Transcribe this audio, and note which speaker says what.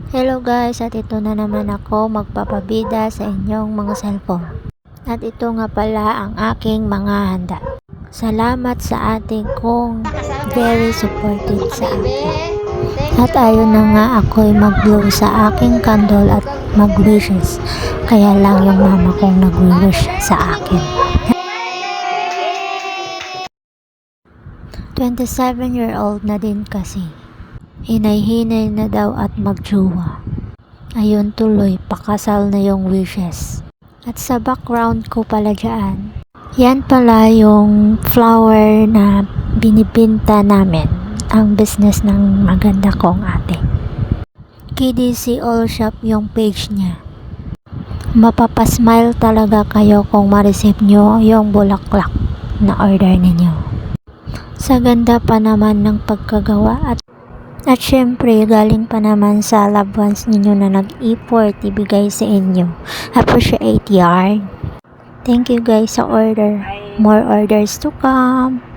Speaker 1: Hello guys, at ito na naman ako magpapabida sa inyong mga cellphone. At ito nga pala ang aking mga handa. Salamat sa ating kong very supportive sa akin. At ayun na nga ako'y mag-blow sa aking candle at mag-wishes. Kaya lang yung mama kong nag-wish sa akin. 27-year-old na din kasi. Hinay-hinay na daw at magjowa. Ayun tuloy, pakasal na yung wishes. At sa background ko pala dyan, yan pala yung flower na binibinta namin. Ang business ng maganda kong ate. KDC All Shop yung page niya. Mapapasmile talaga kayo kung ma-receive nyo yung bulaklak na order ninyo. Sa ganda pa naman ng pagkagawa at syempre, galing pa naman sa loved ones ninyo na nag-effort ibigay sa inyo. Appreciate yarn. Thank you guys sa order. More orders to come.